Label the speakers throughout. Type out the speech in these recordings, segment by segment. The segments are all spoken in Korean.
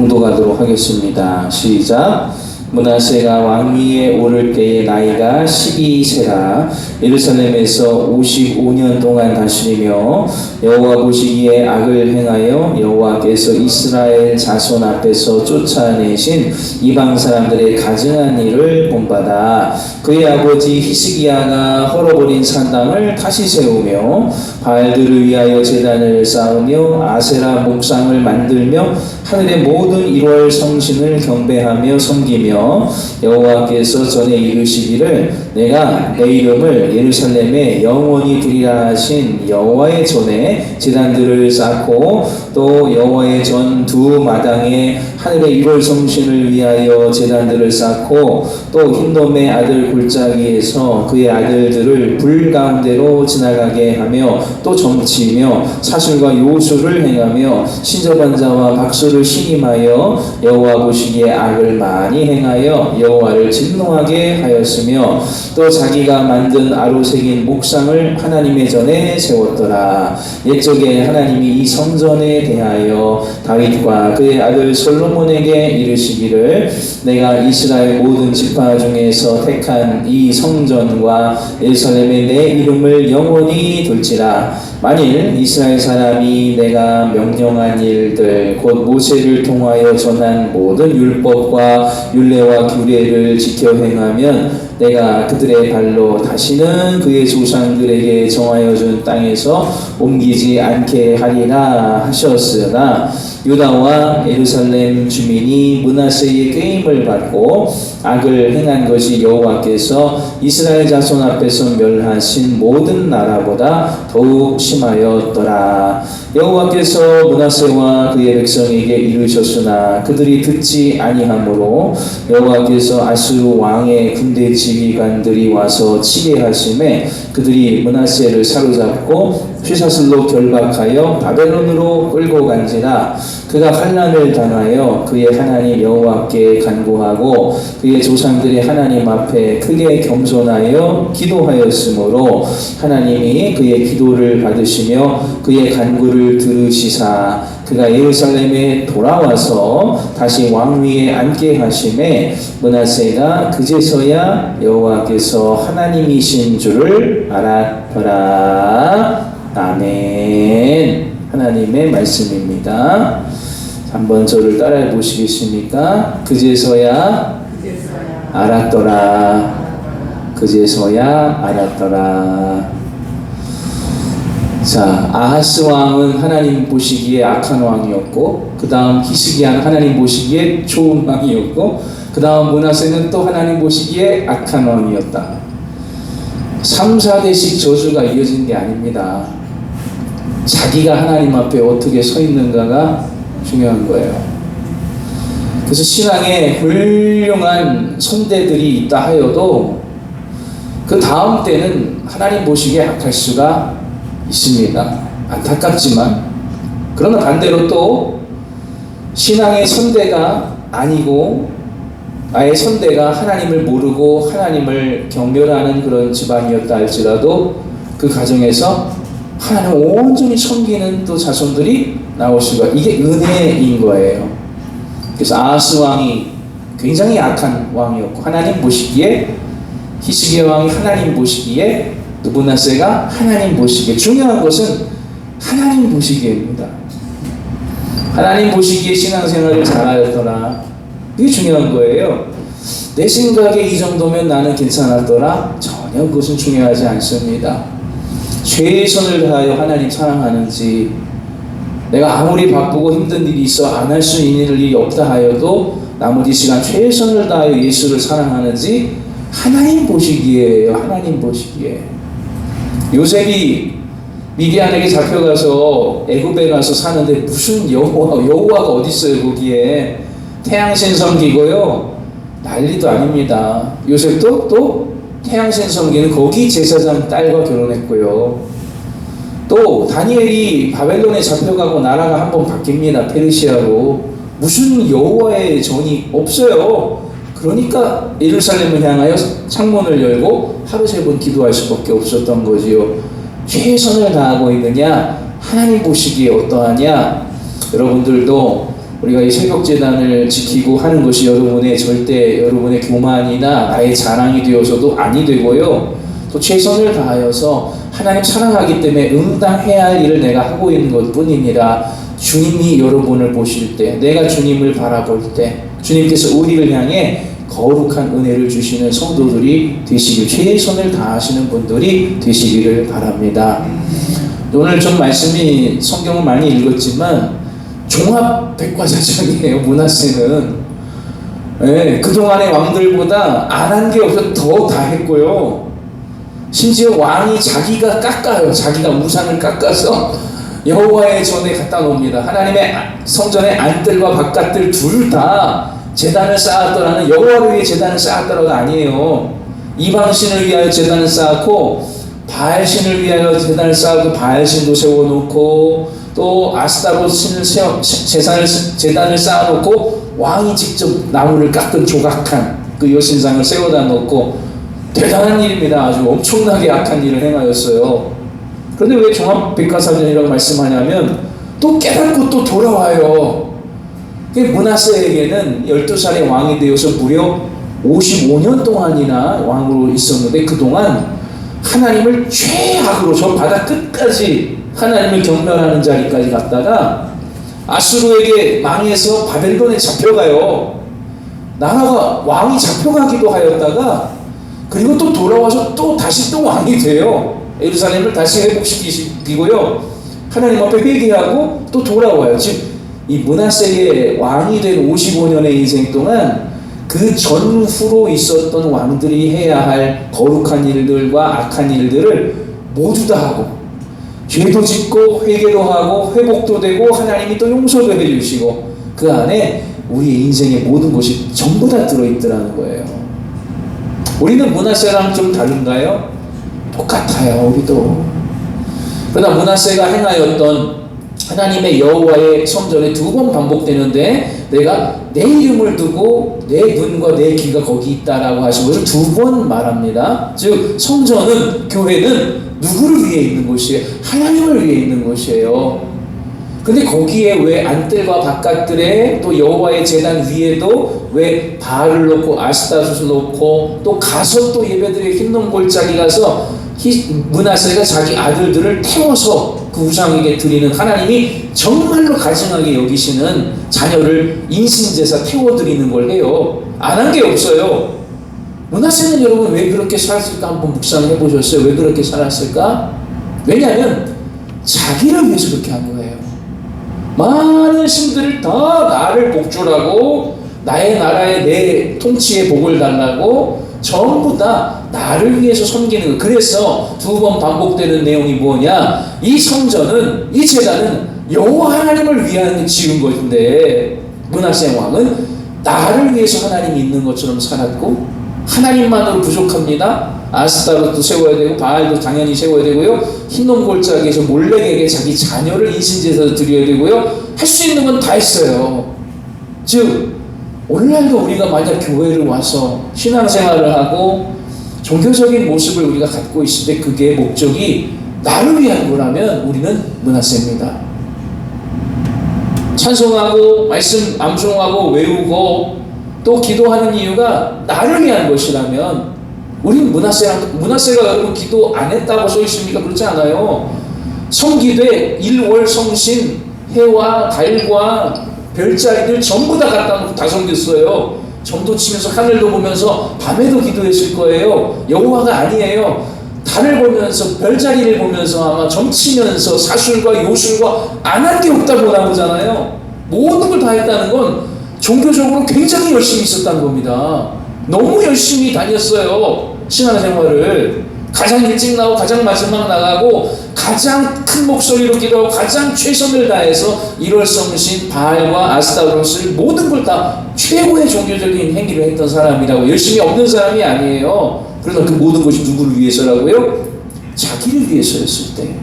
Speaker 1: 봉독하도록 하겠습니다. 시작. 므낫세가 왕위에 오를 때의 나이가 12세라 예루살렘에서 55년 동안 다스리며 여호와 보시기에 악을 행하여 여호와께서 이스라엘 자손 앞에서 쫓아내신 이방 사람들의 가증한 일을 본받아 그의 아버지 히스기야가 헐어버린 산당을 다시 세우며 바알들을 위하여 제단을 쌓으며 아세라 목상을 만들며 하늘의 모든 1월 성신을 경배하며 섬기며 여호와께서 전에 이르시기를 내가 내 이름을 예루살렘에 영원히 두리라 하신 여호와의 전에 제단들을 쌓고 또 여호와의 전 두 마당에 하늘의 1월 성신을 위하여 제단들을 쌓고 또 흰돔의 아들 골짜기에서 그의 아들들을 불 가운데로 지나가게 하며 또 점치며 사술과 요술을 행하며 신접한 자와 박수를 신임하여 여호와 보시기에 악을 많이 행하여 여호와를 진노하게 하였으며 또 자기가 만든 아로 새긴 목상을 하나님의 전에 세웠더라. 옛적에 하나님이 이 성전에 대하여 다윗과 그의 아들 솔로몬에게 이르시기를 내가 이스라엘 모든 지파 중에서 택한 이 성전과 예루살렘에 내 이름을 영원히 둘지라. 만일 이스라엘 사람이 내가 명령한 일들 곧 모세를 통하여 전한 모든 율법과 율례와 규례를 지켜 행하면 내가 그들의 발로 다시는 그의 조상들에게 정하여 준 땅에서 옮기지 않게 하리라 하셨으나 유다와 예루살렘 주민이 므낫세의 꾀임을 받고 악을 행한 것이 여호와께서 이스라엘 자손 앞에서 멸하신 모든 나라보다 더욱 심하였더라. 여호와께서 므낫세와 그의 백성에게 이르셨으나 그들이 듣지 아니하므로 여호와께서 아수르 왕의 군대 지휘관들이 와서 치게 하심에 그들이 므낫세를 사로잡고 쇠사슬로 결박하여 바벨론으로 끌고 간지라. 그가 환난을 당하여 그의 하나님 여호와께 간구하고 그의 조상들의 하나님 앞에 크게 겸손하여 기도하였으므로 하나님이 그의 기도를 받으시며 그의 간구를 들으시사 그가 예루살렘에 돌아와서 다시 왕위에 앉게 하심에 므낫세가 그제서야 여호와께서 하나님이신 줄을 알았더라. 아멘. 하나님의 말씀입니다. 한번 저를 따라해 보시겠습니까? 그제서야 알았더라. 그제서야 알았더라. 자, 아하스 왕은 하나님 보시기에 악한 왕이었고, 그 다음 히스기야는 하나님 보시기에 좋은 왕이었고, 그 다음 므낫세는 또 하나님 보시기에 악한 왕이었다. 3, 4대씩 저주가 이어진 게 아닙니다. 자기가 하나님 앞에 어떻게 서 있는가가 중요한 거예요. 그래서 신앙에 훌륭한 선대들이 있다 하여도 그 다음 때는 하나님 보시기에 악할 수가 있습니다. 안타깝지만. 그러나 반대로 또 신앙의 선대가 아니고 아예 선대가 하나님을 모르고 하나님을 경멸하는 그런 집안이었다 할지라도 그 가정에서 하나님을 온전히 섬기는 또 자손들이 나올 수가, 이게 은혜인 거예요. 그래서 아하스 왕이 굉장히 악한 왕이었고 하나님 보시기에, 히스기야 왕이 하나님 보시기에, 므낫세가 하나님 보시기에, 중요한 것은 하나님 보시기에입니다. 하나님 보시기에 신앙생활을 잘하였더라. 이게 중요한 거예요. 내 생각에 이 정도면 나는 괜찮았더라. 전혀 그것은 중요하지 않습니다. 최선을 다하여 하나님 사랑하는지, 내가 아무리 바쁘고 힘든 일이 있어 안 할 수 있는 일이 없다 하여도 나머지 시간 최선을 다하여 예수를 사랑하는지 하나님 보시기에요. 하나님 보시기에. 요셉이 미디안에게 잡혀가서 애굽에 가서 사는데 무슨 여호와가 어디 있어요 거기에. 태양신 섬기고요 난리도 아닙니다. 요셉도 또 태양신 섬기는 거기 제사장 딸과 결혼했고요. 또 다니엘이 바벨론에 잡혀가고 나라가 한번 바뀝니다. 페르시아로. 무슨 여호와의 전이 없어요. 그러니까 예루살렘을 향하여 창문을 열고 하루 3번 기도할 수밖에 없었던 거지요. 최선을 다하고 있느냐, 하나님 보시기에 어떠하냐. 여러분들도 우리가 이 새벽재단을 지키고 하는 것이 여러분의 교만이나 나의 자랑이 되어서도 아니 되고요. 또 최선을 다하여서 하나님 사랑하기 때문에 응당해야 할 일을 내가 하고 있는 것 뿐입니다. 주님이 여러분을 보실 때, 내가 주님을 바라볼 때, 주님께서 우리를 향해 거룩한 은혜를 주시는 성도들이 되시길, 최선을 다하시는 분들이 되시기를 바랍니다. 오늘 좀 말씀이 성경을 많이 읽었지만 종합 백과사전이에요. 므낫세는 그동안의 왕들보다 안 한 게 없어 더 다 했고요. 심지어 왕이 자기가 깎아요. 자기가 우상을 깎아서 여호와의 전에 갖다 놓습니다. 하나님의 성전의 안뜰과 바깥뜰 둘 다 제단을 쌓았더라는, 여호와를 위해 제단을 쌓았더라가 아니에요. 이방신을 위하여 제단을 쌓았고 바알신을 위하여 제단을 쌓고 바알신도 세워놓고 또 아스타롯 신을 제단을 쌓아놓고 왕이 직접 나무를 깎은 조각한 그 여신상을 세워다 놓고 대단한 일입니다. 아주 엄청나게 악한 일을 행하였어요. 그런데 왜 종합백과사전이라고 말씀하냐면 또 깨닫고 또 돌아와요. 므낫세에게는 12살의 왕이 되어서 무려 55년 동안이나 왕으로 있었는데 그동안 하나님을 최악으로 저 바다 끝까지 하나님을 경멸하는 자리까지 갔다가 아수르에게 망해서 바벨론에 잡혀가요. 나라가 왕이 잡혀가기도 하였다가 그리고 또 돌아와서 또 다시 또 왕이 돼요. 예루살렘을 다시 회복시키고요. 하나님 앞에 회개하고 또 돌아와요. 즉 이 므낫세의 왕이 된 55년의 인생 동안 그 전후로 있었던 왕들이 해야 할 거룩한 일들과 악한 일들을 모두 다 하고 죄도 짓고 회개도 하고 회복도 되고 하나님이 또 용서도 해주시고 그 안에 우리 인생의 모든 것이 전부 다 들어있더라는 거예요. 우리는 므낫세랑 좀 다른가요? 똑같아요. 우리도. 그러나 므낫세가 행하였던 하나님의 여호와의 성전에 2번 반복되는데 내가 내 이름을 두고 내 눈과 내 귀가 거기 있다라고 하신 것을 2번 말합니다. 즉 성전은, 교회는 누구를 위해 있는 곳이에요? 하나님을 위해 있는 곳이에요. 근데 거기에 왜 안뜰과 바깥뜰에 또 여호와의 제단 위에도 왜 바알을 놓고 아스타롯을 놓고 또 가서 또 예배드리에 흰놈 골짜기 가서 므낫세가 자기 아들들을 태워서 그 우상에게 드리는, 하나님이 정말로 가증하게 여기시는 자녀를 인신제사 태워드리는 걸 해요. 안 한 게 없어요. 므낫세는 여러분 왜 그렇게 살았을까 한번 묵상해 보셨어요? 왜 그렇게 살았을까? 왜냐하면 자기를 위해서 그렇게 한 거예요. 많은 신들을 다 나를 복주라고, 나의 나라에 내 통치에 복을 달라고 전부 다 나를 위해서 섬기는 거예요. 그래서 2번 반복되는 내용이 뭐냐? 이 성전은, 이 제단은 여호와 하나님을 위한 지은 것인데 므낫세 왕은 나를 위해서 하나님이 있는 것처럼 살았고 하나님만으로 부족합니다. 아스타롯도 세워야 되고 바알도 당연히 세워야 되고요. 흰놈 골짜기에서 몰렉에게 자기 자녀를 인신제사로 드려야 되고요. 할 수 있는 건 다 했어요. 즉 오늘날도 우리가 만약 교회를 와서 신앙생활을 하고 종교적인 모습을 우리가 갖고 있을 때 그게 목적이 나를 위한 거라면 우리는 므낫세입니다. 찬송하고 말씀 암송하고 외우고 또 기도하는 이유가 나를 위한 것이라면 우리는 므낫세가 여러분 기도 안 했다고 써 있습니까? 그렇지 않아요. 성기되 일월 성신 해와 달과 별자리들 전부 다 갖다 놓고 다 섬겼어요. 점도 치면서 하늘도 보면서 밤에도 기도했을 거예요. 여호와가 아니에요. 달을 보면서 별자리를 보면서 아마 점치면서 사술과 요술과 안 한 게 없다고 나오잖아요. 모든 걸 다 했다는 건 종교적으로 굉장히 열심히 있었다는 겁니다. 너무 열심히 다녔어요. 신앙생활을. 가장 일찍 나오고 가장 마지막 나가고 가장 큰 목소리로 기도하고 가장 최선을 다해서 일월성신 바알과 아스타롯을 모든 걸 다 최고의 종교적인 행위를 했던 사람이라고. 열심히 없는 사람이 아니에요. 그러나 그 모든 것이 누구를 위해서라고요? 자기를 위해서였을 때.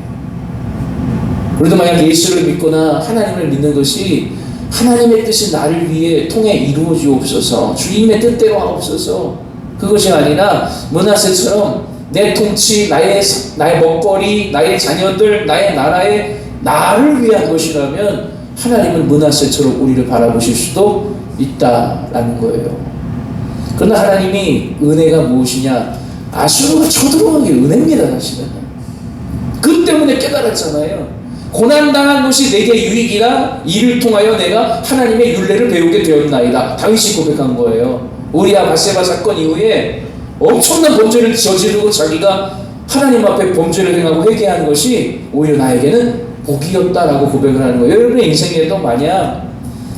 Speaker 1: 우리도 만약 예수를 믿거나 하나님을 믿는 것이 하나님의 뜻이 나를 위해 통해 이루어지옵소서, 주님의 뜻대로 하옵소서, 그것이 아니라 므낫세처럼 내 통치, 나의 먹거리, 나의 자녀들, 나의 나라에 나를 위한 것이라면 하나님은 므낫세처럼 우리를 바라보실 수도 있다라는 거예요. 그러나 하나님이 은혜가 무엇이냐? 아수르가 쳐들어간 게 은혜입니다. 사실은 그 때문에 깨달았잖아요. 고난당한 것이 내게 유익이라 이를 통하여 내가 하나님의 율례를 배우게 되었나이다. 다윗이 고백한 거예요. 우리아 밧세바 사건 이후에 엄청난 범죄를 저지르고 자기가 하나님 앞에 범죄를 행하고 회개하는 것이 오히려 나에게는 복이었다라고 고백을 하는 거예요. 여러분의 인생에도 만약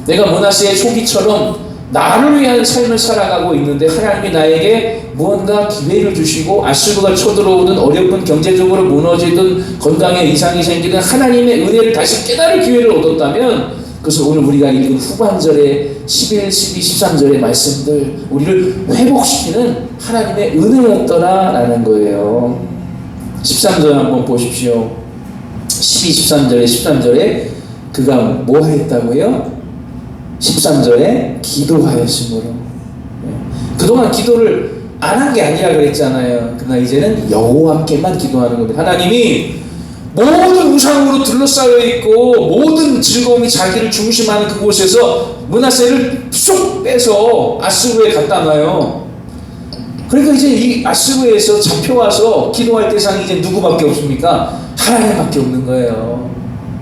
Speaker 1: 내가 므낫세의 초기처럼 나를 위한 삶을 살아가고 있는데 하나님이 나에게 무언가 기회를 주시고 아수르가 쳐들어오든 어렵든 경제적으로 무너지든 건강에 이상이 생기든 하나님의 은혜를 다시 깨달을 기회를 얻었다면 그것은 오늘 우리가 읽은 후반절의 11, 12, 13절의 말씀들 우리를 회복시키는 하나님의 은혜였더라라는 거예요. 13절 한번 보십시오. 12, 13절에 13절에 그가 뭐 했다고요? 13절에 기도하였으므로. 그동안 기도를 안 한 게 아니라 그랬잖아요. 그러나 이제는 여호와께만 기도하는 겁니다. 하나님이 모든 우상으로 둘러싸여 있고 모든 즐거움이 자기를 중심하는 그곳에서 므낫세를 쏙 빼서 아수르에 갖다 놔요. 그러니까 이제 이 아수르에서 잡혀와서 기도할 대상이 이제 누구밖에 없습니까? 하나님밖에 없는 거예요.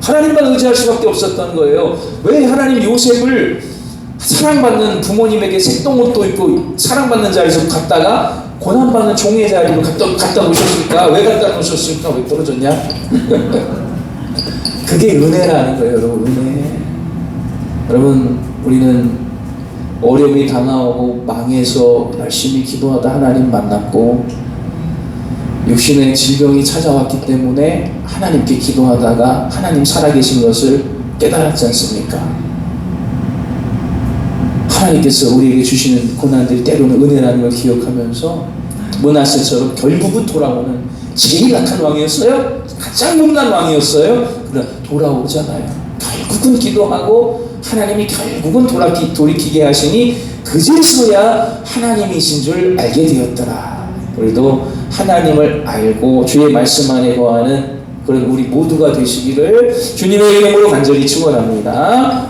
Speaker 1: 하나님만 의지할 수밖에 없었던 거예요. 왜 하나님 요셉을 사랑받는 부모님에게 색동옷도 입고 사랑받는 자리에서 갔다가 고난받는 종의 자리로 갖다 놓으셨을까? 왜 갖다 놓으셨을까? 왜 떨어졌냐? 그게 은혜라는 거예요, 여러분. 은혜. 여러분, 우리는 어려움이 당하고 망해서 열심히 기도하다 하나님 만났고 육신의 질병이 찾아왔기 때문에 하나님께 기도하다가 하나님 살아계신 것을 깨달았지 않습니까? 하나님께서 우리에게 주시는 고난들이 때로는 은혜라는 걸 기억하면서 므낫세처럼 결국은 돌아오는 제일 악한 왕이었어요? 가장 못난 왕이었어요? 그러나 돌아오잖아요. 결국은 기도하고 하나님이 결국은 돌이키게 하시니 그제서야 하나님이신 줄 알게 되었더라. 우리도 하나님을 알고 주의 말씀 안에 거하는 그런 우리 모두가 되시기를 주님의 이름으로 간절히 축원합니다.